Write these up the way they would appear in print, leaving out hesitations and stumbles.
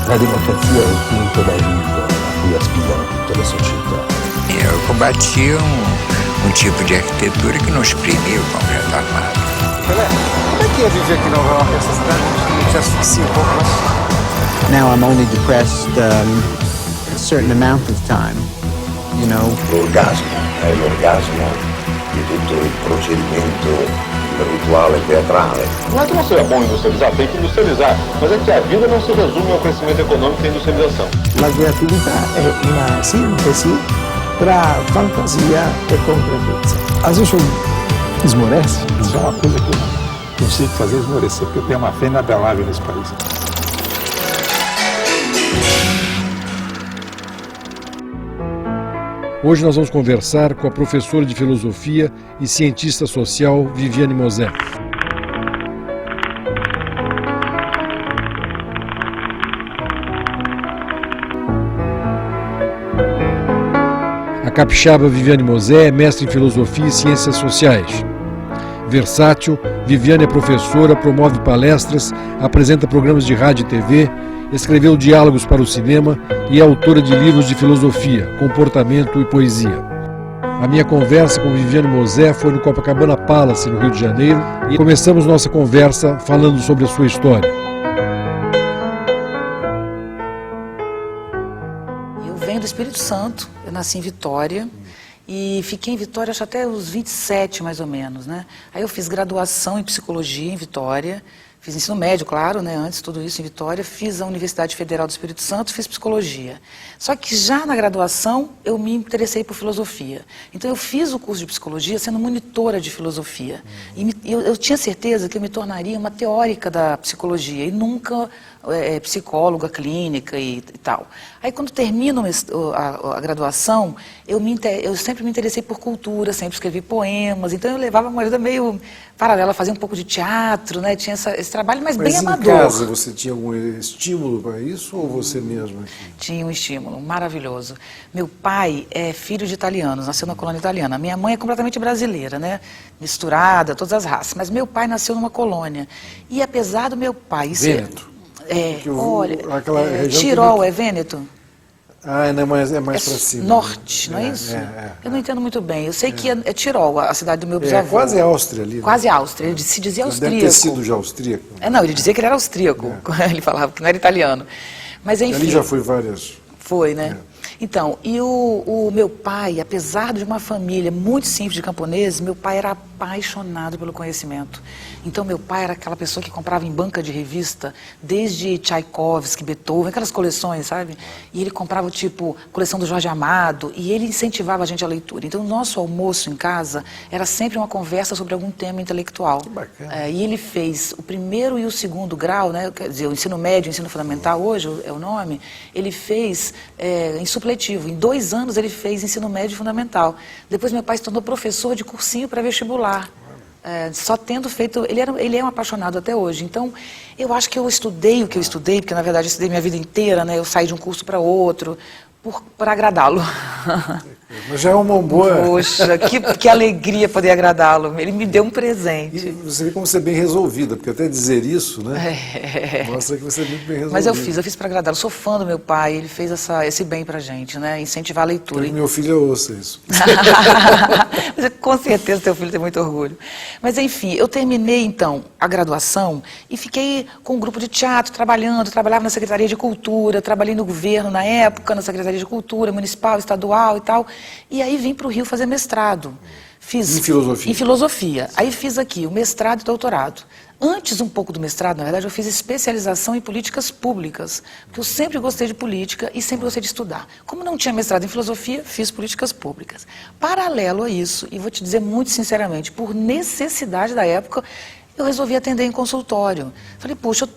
La democrazia è il punto d'arrivo a cui aspirano tutte le società. Eu combatia um tipo de arquitetura que não exprimia o concreto armado. Pelé, como é que é viver aqui em Nova York, essa cidade que te asfixia um pouco, né? Now I'm only depressed a certain amount of time, you know. L'orgasmo è l'orgasmo di tutto il procedimento rituale teatrale. Não é que não seja bom industrializar, tem que industrializar, mas é que a vida não se resume ao crescimento econômico e à industrialização. La creatività è una sintesi tra fantasia e concretezza. Às vezes esmorece, mas é uma coisa que eu não consigo fazer esmorecer, porque eu tenho uma fé inabalável nesse país. Hoje nós vamos conversar com a professora de filosofia e cientista social Viviane Mosé. A capixaba Viviane Mosé é mestre em filosofia e ciências sociais. Versátil, Viviane é professora, promove palestras, apresenta programas de rádio e TV, escreveu diálogos para o cinema e é autora de livros de filosofia, comportamento e poesia. A minha conversa com Viviane Mosé foi no Copacabana Palace, no Rio de Janeiro, e começamos nossa conversa falando sobre a sua história. Eu venho do Espírito Santo, eu nasci em Vitória e fiquei em Vitória acho até os 27 mais ou menos, né? Aí eu fiz graduação em psicologia em Vitória. Fiz ensino médio, claro, né? Antes tudo isso em Vitória. Fiz a Universidade Federal do Espírito Santo, fiz psicologia. Só que já na graduação eu me interessei por filosofia. Então eu fiz o curso de psicologia sendo monitora de filosofia. E eu tinha certeza que eu me tornaria uma teórica da psicologia e nunca psicóloga clínica e tal. Aí quando termino a graduação, eu sempre me interessei por cultura, sempre escrevi poemas. Então eu levava uma vida meio paralela, fazia um pouco de teatro, né? Tinha esse trabalho, mas bem amador. Mas em casa você tinha algum estímulo para isso ou você mesmo? Tinha um estímulo maravilhoso. Meu pai é filho de italianos, nasceu na colônia italiana. Minha mãe é completamente brasileira, né? Misturada, todas as raças. Mas meu pai nasceu numa colônia. E apesar do meu pai... Vêneto? Olha, Tirol é Vêneto? Ah, não, mas é mais para cima. Norte, não é isso? Eu não entendo muito bem. Eu sei que é Tirol, a cidade do meu bisavô. Quase Áustria ali. Quase Áustria. Ele se dizia austríaco. Deve ter sido já austríaco. Não, ele dizia que ele era austríaco. Ele falava que não era italiano. Mas enfim. Ali já foi várias. Foi, né? Então, e o meu pai, apesar de uma família muito simples de camponeses, meu pai era apaixonado pelo conhecimento. Então, meu pai era aquela pessoa que comprava em banca de revista, desde Tchaikovsky, Beethoven, aquelas coleções, sabe? E ele comprava, tipo, coleção do Jorge Amado, e ele incentivava a gente à leitura. Então, o nosso almoço em casa era sempre uma conversa sobre algum tema intelectual. Que bacana. E ele fez o primeiro e o segundo grau, né? Quer dizer, o ensino médio, o ensino fundamental, hoje é o nome, ele fez em supletivo. Em 2 anos ele fez ensino médio fundamental. Depois meu pai se tornou professor de cursinho para vestibular. Só tendo feito... Ele é um apaixonado até hoje. Então, eu acho que eu estudei o que eu estudei, porque na verdade eu estudei minha vida inteira, né? Eu saí de um curso para outro, para agradá-lo. Mas já é uma boa... Poxa, que alegria poder agradá-lo. Ele me deu um presente. E você vê como você é bem resolvida, porque até dizer isso, né? Mostra que você é muito bem resolvida. Mas eu fiz para agradá-lo. Sou fã do meu pai, ele fez esse bem pra gente, né? Incentivar a leitura. Meu filho ouça isso. Mas com certeza teu filho tem muito orgulho. Mas enfim, eu terminei então a graduação e fiquei com um grupo de teatro trabalhava na Secretaria de Cultura, trabalhei no governo na época, na Secretaria de Cultura, municipal, estadual e tal. E aí vim para o Rio fazer mestrado. Fiz em filosofia? Em filosofia. Aí fiz aqui o mestrado e doutorado. Antes um pouco do mestrado, na verdade, eu fiz especialização em políticas públicas, porque eu sempre gostei de política e sempre gostei de estudar. Como não tinha mestrado em filosofia, fiz políticas públicas. Paralelo a isso, e vou te dizer muito sinceramente, por necessidade da época, eu resolvi atender em consultório. Falei, puxa,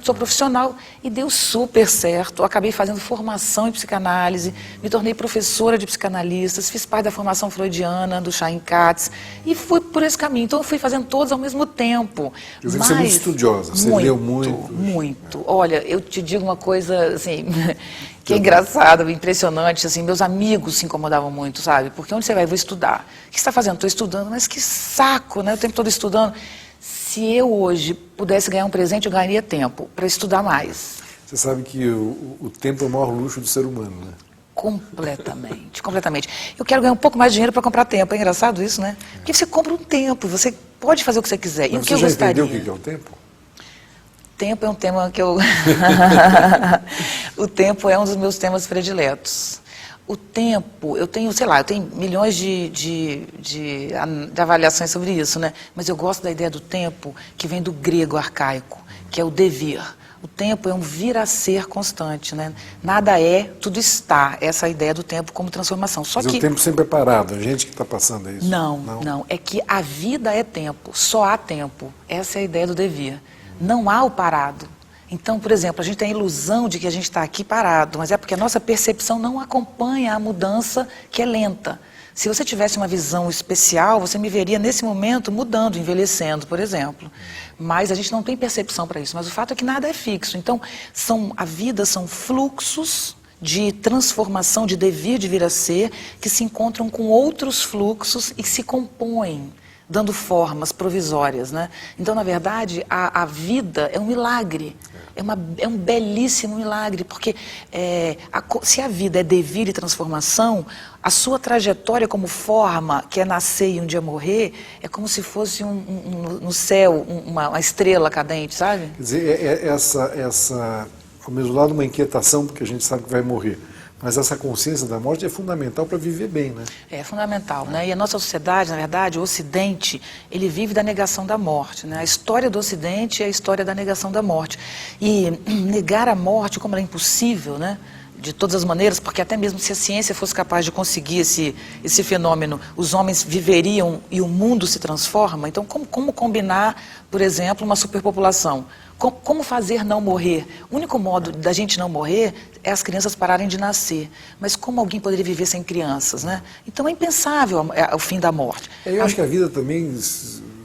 sou profissional e deu super certo. Eu acabei fazendo formação em psicanálise, me tornei professora de psicanalistas, fiz parte da formação freudiana, do Chaim Katz, e fui por esse caminho. Então eu fui fazendo todos ao mesmo tempo. Eu vi que você é muito estudiosa, você leu muito. Muito. Olha, eu te digo uma coisa, assim... que é engraçado, impressionante, assim, meus amigos se incomodavam muito, sabe? Porque onde você vai? Eu vou estudar. O que você está fazendo? Estou estudando. Mas que saco, né? O tempo todo estudando. Se eu hoje pudesse ganhar um presente, eu ganharia tempo para estudar mais. Você sabe que o tempo é o maior luxo do ser humano, né? Completamente, completamente. Eu quero ganhar um pouco mais de dinheiro para comprar tempo. É engraçado isso, né? Porque você compra um tempo, você pode fazer o que você quiser. E o que eu gostaria? Entendeu o que é o tempo? Tempo é um tema que eu... O tempo é um dos meus temas prediletos. O tempo, eu tenho, sei lá, eu tenho milhões de avaliações sobre isso, né? Mas eu gosto da ideia do tempo que vem do grego arcaico, que é o devir. O tempo é um vir a ser constante, né? Nada é, tudo está. Essa é a ideia do tempo como transformação. Só Mas que o tempo sempre é parado, a gente que está passando isso. Não. É que a vida é tempo, só há tempo. Essa é a ideia do devir. Não há o parado. Então, por exemplo, a gente tem a ilusão de que a gente está aqui parado, mas é porque a nossa percepção não acompanha a mudança que é lenta. Se você tivesse uma visão especial, você me veria nesse momento mudando, envelhecendo, por exemplo. Mas a gente não tem percepção para isso. Mas o fato é que nada é fixo. Então, a vida são fluxos de transformação, de devir, de vir a ser, que se encontram com outros fluxos e se compõem, dando formas provisórias, né? Então, na verdade, a vida é um milagre. É um belíssimo milagre, porque se a vida é devir e transformação, a sua trajetória como forma, que é nascer e um dia morrer, é como se fosse no céu uma estrela cadente, sabe? Quer dizer, ao mesmo lado, uma inquietação, porque a gente sabe que vai morrer. Mas essa consciência da morte é fundamental para viver bem, né? É fundamental, né? E a nossa sociedade, na verdade, o Ocidente, ele vive da negação da morte, né? A história do Ocidente é a história da negação da morte. E negar a morte, como ela é impossível, né? De todas as maneiras, porque até mesmo se a ciência fosse capaz de conseguir esse fenômeno, os homens viveriam e o mundo se transforma. Então, como combinar, por exemplo, uma superpopulação? Como fazer não morrer? O único modo da gente não morrer é as crianças pararem de nascer. Mas como alguém poderia viver sem crianças, né? Então é impensável o fim da morte. Eu acho que a vida também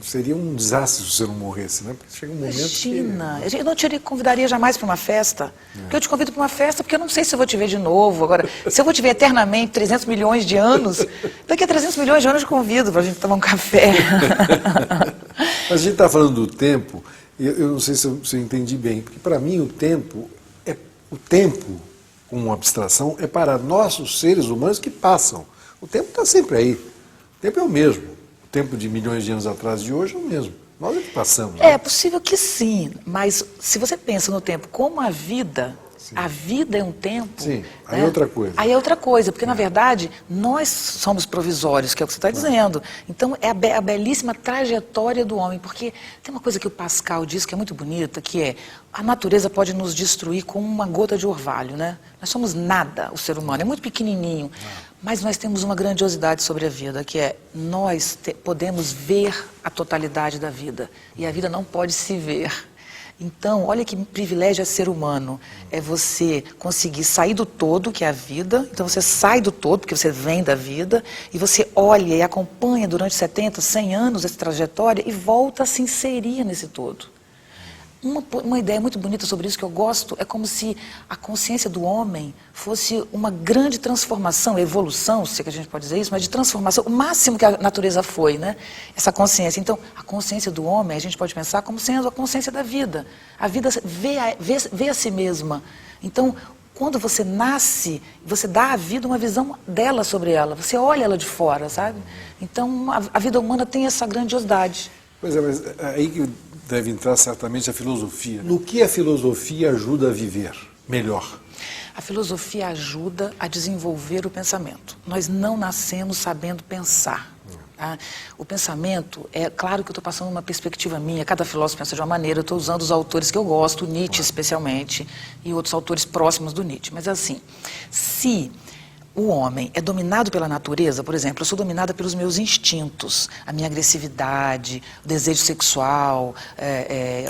seria um desastre se você não morresse, né? Porque chega um momento Imagina, eu não te convidaria jamais para uma festa. Porque eu te convido para uma festa porque eu não sei se eu vou te ver de novo. Agora, se eu vou te ver eternamente, 300 milhões de anos, daqui a 300 milhões de anos eu te convido para a gente tomar um café. Mas a gente está falando do tempo, e eu não sei se eu entendi bem, porque para mim o tempo, como uma abstração, é para nós, os seres humanos, que passam. O tempo está sempre aí. O tempo é o mesmo. O tempo de milhões de anos atrás de hoje é o mesmo. Nós é que passamos. Né? É possível que sim, mas se você pensa no tempo como a vida é um tempo... Sim, aí é outra coisa. Aí é outra coisa, porque na verdade nós somos provisórios, que é o que você está dizendo. Então é a belíssima trajetória do homem, porque tem uma coisa que o Pascal diz que é muito bonita, que é a natureza pode nos destruir com uma gota de orvalho, né? Nós somos nada, o ser humano, é muito pequenininho. Mas nós temos uma grandiosidade sobre a vida, que é nós podemos ver a totalidade da vida. E a vida não pode se ver. Então, olha que privilégio é ser humano. É você conseguir sair do todo, que é a vida. Então você sai do todo, porque você vem da vida. E você olha e acompanha durante 70, 100 anos essa trajetória e volta a se inserir nesse todo. Uma ideia muito bonita sobre isso que eu gosto é como se a consciência do homem fosse uma grande transformação, evolução, se é que a gente pode dizer isso, mas de transformação, o máximo que a natureza foi, né? Essa consciência. Então, a consciência do homem, a gente pode pensar como sendo a consciência da vida. A vida vê a si mesma. Então, quando você nasce, você dá à vida uma visão dela sobre ela. Você olha ela de fora, sabe? Então, a vida humana tem essa grandiosidade. Pois é, mas aí que deve entrar certamente a filosofia. No que a filosofia ajuda a viver melhor? A filosofia ajuda a desenvolver o pensamento. Nós não nascemos sabendo pensar. Tá? O pensamento, é claro que eu estou passando uma perspectiva minha, cada filósofo pensa de uma maneira, eu estou usando os autores que eu gosto, Nietzsche especialmente, e outros autores próximos do Nietzsche. Mas assim, se o homem é dominado pela natureza, por exemplo, eu sou dominada pelos meus instintos, a minha agressividade, o desejo sexual,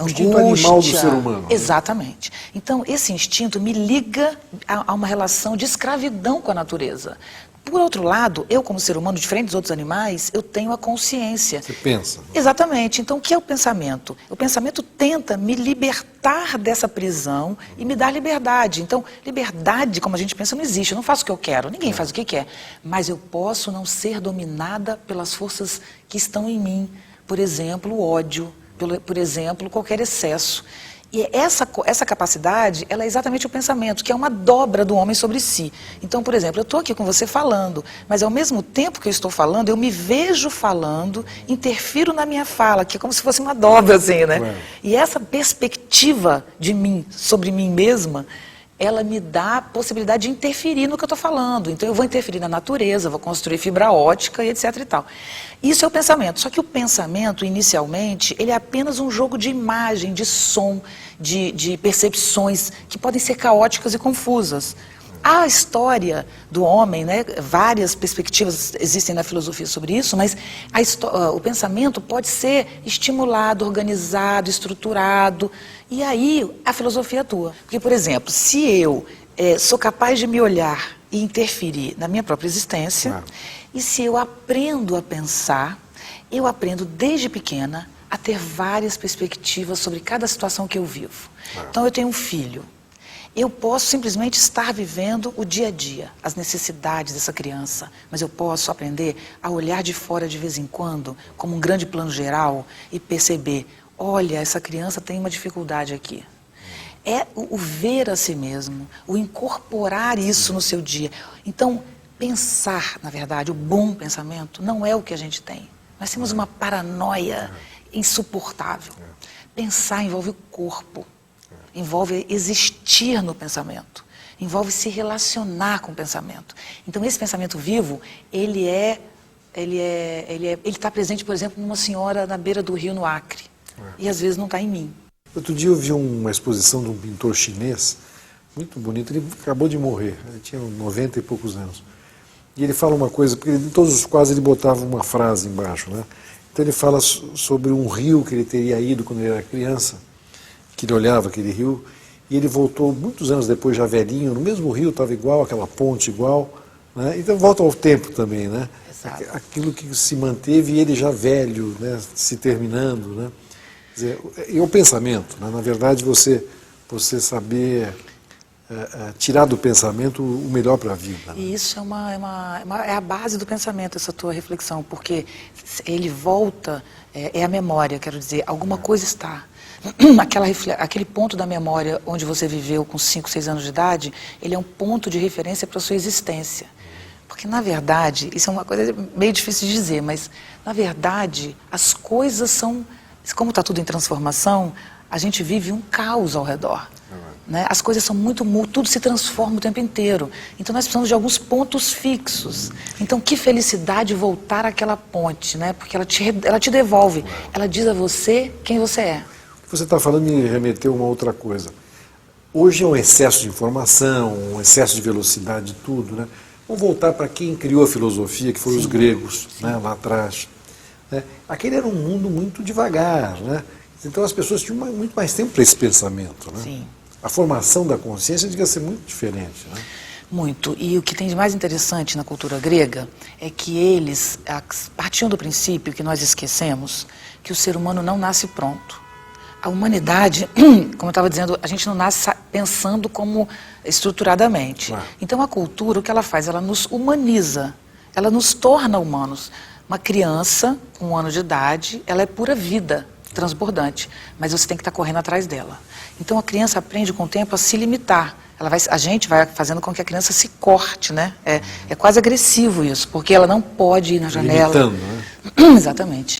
o instinto animal do ser humano. Exatamente. Então, esse instinto me liga a uma relação de escravidão com a natureza. Por outro lado, eu como ser humano, diferente dos outros animais, eu tenho a consciência. Você pensa. Exatamente. Então, o que é o pensamento? O pensamento tenta me libertar dessa prisão e me dar liberdade. Então, liberdade, como a gente pensa, não existe. Eu não faço o que eu quero, ninguém faz o que quer. Mas eu posso não ser dominada pelas forças que estão em mim. Por exemplo, o ódio, por exemplo, qualquer excesso. E essa capacidade, ela é exatamente o pensamento, que é uma dobra do homem sobre si. Então, por exemplo, eu estou aqui com você falando, mas ao mesmo tempo que eu estou falando, eu me vejo falando, interfiro na minha fala, que é como se fosse uma dobra, assim, né? Ué. E essa perspectiva de mim, sobre mim mesma, ela me dá a possibilidade de interferir no que eu estou falando. Então, eu vou interferir na natureza, vou construir fibra ótica e etc e tal. Isso é o pensamento. Só que o pensamento, inicialmente, ele é apenas um jogo de imagem, de som, de percepções que podem ser caóticas e confusas. A história do homem, né, várias perspectivas existem na filosofia sobre isso, mas o pensamento pode ser estimulado, organizado, estruturado, e aí a filosofia atua. Porque, por exemplo, se eu sou capaz de me olhar e interferir na minha própria existência, e se eu aprendo a pensar, eu aprendo desde pequena a ter várias perspectivas sobre cada situação que eu vivo. Então, eu tenho um filho. Eu posso simplesmente estar vivendo o dia a dia, as necessidades dessa criança, mas eu posso aprender a olhar de fora de vez em quando, como um grande plano geral, e perceber, olha, essa criança tem uma dificuldade aqui. É o ver a si mesmo, o incorporar isso no seu dia. Então, pensar, na verdade, o bom pensamento não é o que a gente tem. Nós temos uma paranoia insuportável. Pensar envolve o corpo. Envolve existir no pensamento, envolve se relacionar com o pensamento. Então, esse pensamento vivo, ele está presente, por exemplo, numa senhora na beira do rio no Acre, e às vezes não está em mim. Outro dia eu vi uma exposição de um pintor chinês, muito bonito, ele acabou de morrer, ele tinha 90 e poucos anos. E ele fala uma coisa, porque em todos os quadros ele botava uma frase embaixo, né? Então ele fala sobre um rio que ele teria ido quando ele era criança, que ele olhava aquele rio, e ele voltou muitos anos depois, já velhinho, no mesmo rio, estava igual, aquela ponte igual, né? Então volta ao tempo também, né? Exato. Aquilo que se manteve e ele já velho, né? Se terminando, né? Quer dizer, e o pensamento, né? Na verdade, você saber tirar do pensamento o melhor para a vida. Né? E isso é a base do pensamento, essa tua reflexão, porque ele volta, é a memória, quero dizer, alguma coisa está. Aquele ponto da memória onde você viveu com 5, 6 anos de idade, ele é um ponto de referência para a sua existência. Porque, na verdade, isso é uma coisa meio difícil de dizer, mas, na verdade, as coisas são... Como está tudo em transformação, a gente vive um caos ao redor. Né? As coisas são tudo se transforma o tempo inteiro. Então, nós precisamos de alguns pontos fixos. Então, que felicidade voltar àquela ponte, né? Porque ela te devolve. Ela diz a você quem você é. Você está falando me remeteu a uma outra coisa. Hoje é um excesso de informação, um excesso de velocidade de tudo, né? Vamos voltar para quem criou a filosofia, que foram os gregos, né, lá atrás. Né? Aquele era um mundo muito devagar, né? Então as pessoas tinham muito mais tempo para esse pensamento, né? Sim. A formação da consciência devia ser muito diferente, né? Muito. E o que tem de mais interessante na cultura grega é que eles partiam do princípio, que nós esquecemos, que o ser humano não nasce pronto. A humanidade, como eu estava dizendo, a gente não nasce pensando como estruturadamente. Claro. Então a cultura, o que ela faz? Ela nos humaniza, ela nos torna humanos. Uma criança com 1 ano de idade, ela é pura vida, transbordante, mas você tem que estar correndo atrás dela. Então a criança aprende com o tempo a se limitar. A gente vai fazendo com que a criança se corte, né? É quase agressivo isso, porque ela não pode ir na janela. Limitando, né? Exatamente.